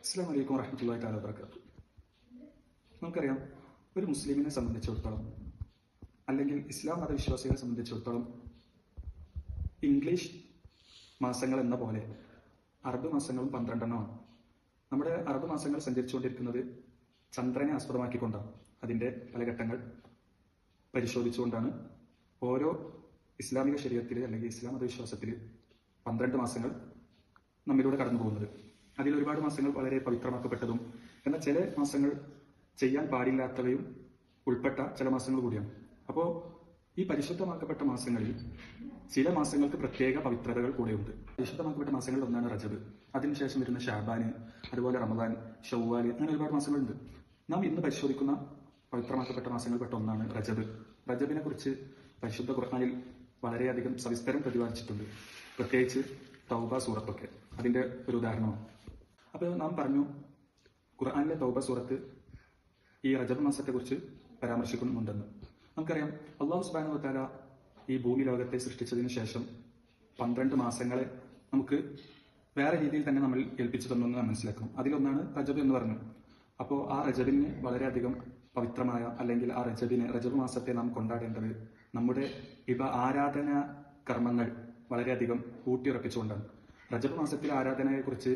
അസ്സലാമു അലൈക്കും വറഹ്മത്തുള്ളാഹി തആല വബറകാതുഹു. നമുക്കറിയാം, ഒരു മുസ്ലിമിനെ സംബന്ധിച്ചിടത്തോളം അല്ലെങ്കിൽ ഇസ്ലാം മതവിശ്വാസികളെ സംബന്ധിച്ചിടത്തോളം ഇംഗ്ലീഷ് മാസങ്ങൾ എന്ന പോലെ അറബ് മാസങ്ങളും 12 എണ്ണമാണ്. നമ്മുടെ അറബ് മാസങ്ങൾ സഞ്ചരിച്ചുകൊണ്ടിരിക്കുന്നത് ചന്ദ്രനെ ആസ്പദമാക്കിക്കൊണ്ടാണ്. അതിൻ്റെ പല ഘട്ടങ്ങൾ പരിശോധിച്ചുകൊണ്ടാണ് ഓരോ ഇസ്ലാമിക ശരീഅത്തിൽ അല്ലെങ്കിൽ ഇസ്ലാം മതവിശ്വാസത്തിൽ 12 മാസങ്ങൾ നമ്മിലൂടെ കടന്നു പോകുന്നത്. അതിൽ ഒരുപാട് മാസങ്ങൾ വളരെ പവിത്രമാക്കപ്പെട്ടതും എന്നാൽ ചില മാസങ്ങൾ ചെയ്യാൻ പാടില്ലാത്തവയും ഉൾപ്പെട്ട ചില മാസങ്ങൾ കൂടിയാണ്. അപ്പോൾ ഈ പരിശുദ്ധമാക്കപ്പെട്ട മാസങ്ങളിൽ ചില മാസങ്ങൾക്ക് പ്രത്യേക പവിത്രതകൾ കൂടെയുണ്ട്. പരിശുദ്ധമാക്കപ്പെട്ട മാസങ്ങളിൽ ഒന്നാണ് റജബ്, അതിനുശേഷം വരുന്ന ഷാബാന്, അതുപോലെ റമദാൻ, ഷവ്വാല്, അങ്ങനെ ഒരുപാട് മാസങ്ങളുണ്ട്. നാം ഇന്ന് പരിശോധിക്കുന്ന പവിത്രമാക്കപ്പെട്ട മാസങ്ങളിൽപ്പെട്ട ഒന്നാണ് റജബ്. റജബിനെ കുറിച്ച് പരിശുദ്ധ ഖുർആനിൽ വളരെയധികം സവിസ്തരം പ്രതിപാദിച്ചിട്ടുണ്ട്, പ്രത്യേകിച്ച് തൗബ സൂറത്തൊക്കെ അതിൻ്റെ ഒരു ഉദാഹരണമാണ്. അപ്പോൾ നാം പറഞ്ഞു, ഖുർആനിലെ തൗബ സൂറത്ത് ഈ റജബ് മാസത്തെക്കുറിച്ച് പരാമർശിക്കുന്നുണ്ടെന്ന്. നമുക്കറിയാം, അല്ലാഹു സുബ്ഹാനഹു വ തആല ഈ ഭൂമി ലോകത്തെ സൃഷ്ടിച്ചതിന് ശേഷം 12 മാസങ്ങളെ നമുക്ക് വേറെ രീതിയിൽ തന്നെ നമ്മൾ ഏൽപ്പിച്ചു തന്നെന്ന് നാം മനസ്സിലാക്കണം. അതിലൊന്നാണ് റജബ് എന്ന് പറഞ്ഞു. അപ്പോൾ ആ റജബിന് വളരെയധികം പവിത്രമായ അല്ലെങ്കിൽ ആ റജബ് മാസത്തെ നാം കൊണ്ടാടേണ്ടത് നമ്മുടെ ആരാധനാ കർമ്മങ്ങൾ വളരെയധികം ഊട്ടിയുറപ്പിച്ചുകൊണ്ടാണ്. റജബ് മാസത്തിലെ ആരാധനയെക്കുറിച്ച്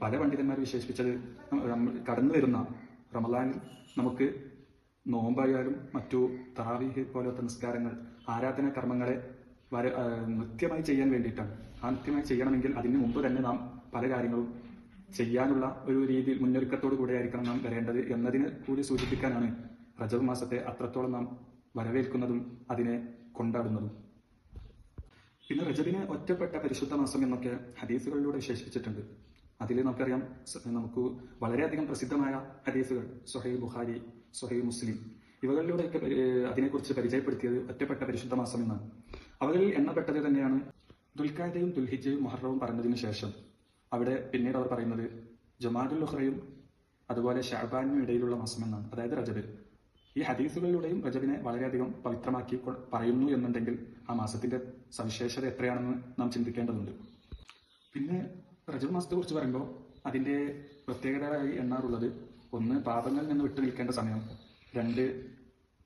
പല പണ്ഡിതന്മാർ വിശേഷിപ്പിച്ചത്, കടന്നു വരുന്ന റമദാനിൽ നമുക്ക് നോമ്പായാലും മറ്റു തറാവീഹ് പോലത്തെ നിസ്കാരങ്ങൾ, ആരാധനാ കർമ്മങ്ങളെ നിത്യമായി ചെയ്യാൻ വേണ്ടിയിട്ടാണ്. ആ നിത്യമായി ചെയ്യണമെങ്കിൽ അതിന് മുമ്പ് തന്നെ നാം പല കാര്യങ്ങളും ചെയ്യാനുള്ള ഒരു രീതിയിൽ മുന്നൊരുക്കത്തോടു കൂടെ ആയിരിക്കണം നാം വരേണ്ടത് എന്നതിന് കൂടി സൂചിപ്പിക്കാനാണ് റജബ് മാസത്തെ അത്രത്തോളം നാം വരവേൽക്കുന്നതും അതിനെ കൊണ്ടാടുന്നതും. പിന്നെ റജബിനെ ഒറ്റപ്പെട്ട പരിശുദ്ധ മാസം എന്നൊക്കെ ഹദീസുകളിലൂടെ വിശേഷിപ്പിച്ചിട്ടുണ്ട്. അതിൽ നമുക്കറിയാം, നമുക്ക് വളരെയധികം പ്രസിദ്ധമായ ഹദീസുകൾ സ്വഹീഹ് ബുഖാരി, സ്വഹീഹ് മുസ്ലിം ഇവകളിലൂടെയൊക്കെ അതിനെക്കുറിച്ച് പരിചയപ്പെടുത്തിയത് ഒറ്റപ്പെട്ട പരിശുദ്ധ മാസം എന്നാണ്. അവകളിൽ എണ്ണപ്പെട്ടത് തന്നെയാണ് ദുൽഖഅദയും ദുൽഹിജ്ജയും മുഹറവും പറഞ്ഞതിന് ശേഷം അവിടെ പിന്നീട് അവർ പറയുന്നത് ജമാദുൽ ഉഖ്റയും അതുപോലെ ശഅബാനും ഇടയിലുള്ള മാസം എന്നാണ്, അതായത് റജബ്. ഈ ഹദീസുകളിലൂടെയും റജബിനെ വളരെയധികം പവിത്രമാക്കി പറയുന്നു എന്നുണ്ടെങ്കിൽ ആ മാസത്തിന്റെ സവിശേഷത എത്രയാണെന്ന് നാം ചിന്തിക്കേണ്ടതുണ്ട്. പിന്നെ റജബ് മാസത്തെക്കുറിച്ച് പറയുമ്പോൾ അതിൻ്റെ പ്രത്യേകതയായി എണ്ണാറുള്ളത്, ഒന്ന് പാപങ്ങളിൽ നിന്ന് വിട്ടു നിൽക്കേണ്ട സമയം, 2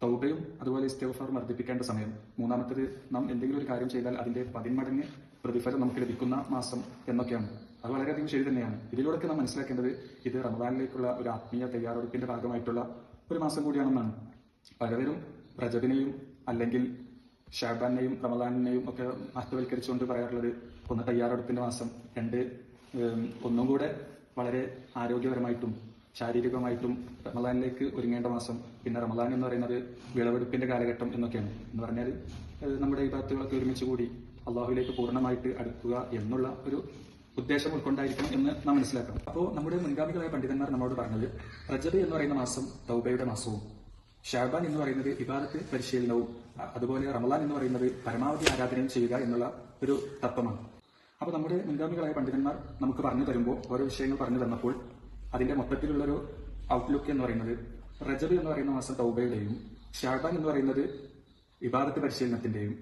തൗബയും അതുപോലെ ഇസ്തിഗ്ഫാറും വർദ്ധിപ്പിക്കേണ്ട സമയം, മൂന്നാമത്തേത് നാം എന്തെങ്കിലും ഒരു കാര്യം ചെയ്താൽ അതിൻ്റെ 10 മടങ്ങ് പ്രതിഫലം നമുക്ക് ലഭിക്കുന്ന മാസം എന്നൊക്കെയാണ്. അത് വളരെയധികം ശരി തന്നെയാണ്. ഇതിലൂടെ നാം മനസ്സിലാക്കേണ്ടത് ഇത് റമദാനിലേക്കുള്ള ഒരു ആത്മീയ തയ്യാറെടുപ്പിന്റെ ഭാഗമായിട്ടുള്ള ഒരു മാസം കൂടിയാണെന്നാണ്. പലവരും റജബിനെയും അല്ലെങ്കിൽ ഷാബാനെയും റമദാനിനെയും ഒക്കെ മഹത്വവൽക്കരിച്ചുകൊണ്ട് പറയാറുള്ളത്, ഒന്ന് തയ്യാറെടുപ്പിന്റെ മാസം, 2 ഒന്നും കൂടെ വളരെ ആരോഗ്യപരമായിട്ടും ശാരീരികമായിട്ടും റമദാനിലേക്ക് ഒരുങ്ങേണ്ട മാസം, പിന്നെ റമദാൻ എന്ന് പറയുന്നത് വിളവെടുപ്പിന്റെ കാലഘട്ടം എന്നൊക്കെയാണ്. എന്ന് പറഞ്ഞാൽ നമ്മുടെ ഇബാദത്തുകളൊക്കെ ഒരുമിച്ച് കൂടി അള്ളാഹുവിലേക്ക് പൂർണ്ണമായിട്ട് അടുക്കുക എന്നുള്ള ഒരു ഉദ്ദേശം ഉൾക്കൊണ്ടായിരിക്കണം എന്ന് നാം മനസ്സിലാക്കണം. അപ്പോൾ നമ്മുടെ മുൻഗാമികളായ പണ്ഡിതന്മാർ നമ്മോട് പറഞ്ഞത്, റജബ് എന്ന് പറയുന്ന മാസം തൗബയുടെ മാസവും, ഷാബാൻ എന്ന് പറയുന്നത് ഇബാദത്ത് പരിശീലനവും, അതുപോലെ റമദാൻ എന്ന് പറയുന്നത് പരമാവധി ആരാധനയും ചെയ്യുക എന്നുള്ള ഒരു തത്വമാണ്. അപ്പോൾ നമ്മുടെ മുൻഗാമികളായ പണ്ഡിതന്മാർ നമുക്ക് പറഞ്ഞു തരുമ്പോൾ, ഓരോ വിഷയങ്ങൾ പറഞ്ഞു തന്നപ്പോൾ അതിന്റെ മൊത്തത്തിലുള്ളൊരു ഔട്ട്ലുക്ക് എന്ന് പറയുന്നത്, റജബ് എന്ന് പറയുന്ന മാസം തൗബയുടെയും, ഷാബാൻ എന്ന് പറയുന്നത് ഇബാദത്ത് പരിശീലനത്തിന്റെയും,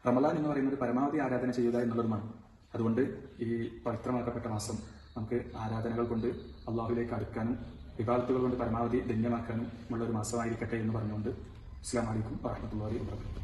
റമദാൻ എന്ന് പറയുന്നത് പരമാവധി ആരാധന ചെയ്യുക എന്നുള്ളതുമാണ്. അതുകൊണ്ട് ഈ പവിത്രമാക്കപ്പെട്ട മാസം നമുക്ക് ആരാധനകൾ കൊണ്ട് അള്ളാഹുവിലേക്ക് അടുക്കാനും ഇബാദത്തുകൾ കൊണ്ട് പരമാവധി ധന്യമാക്കാനും ഉള്ള ഒരു മാസമായിരിക്കട്ടെ എന്ന് പറഞ്ഞുകൊണ്ട് അസ്സലാമു അലൈക്കും വറഹ്മത്തുള്ളാഹി വബറകാതുഹു.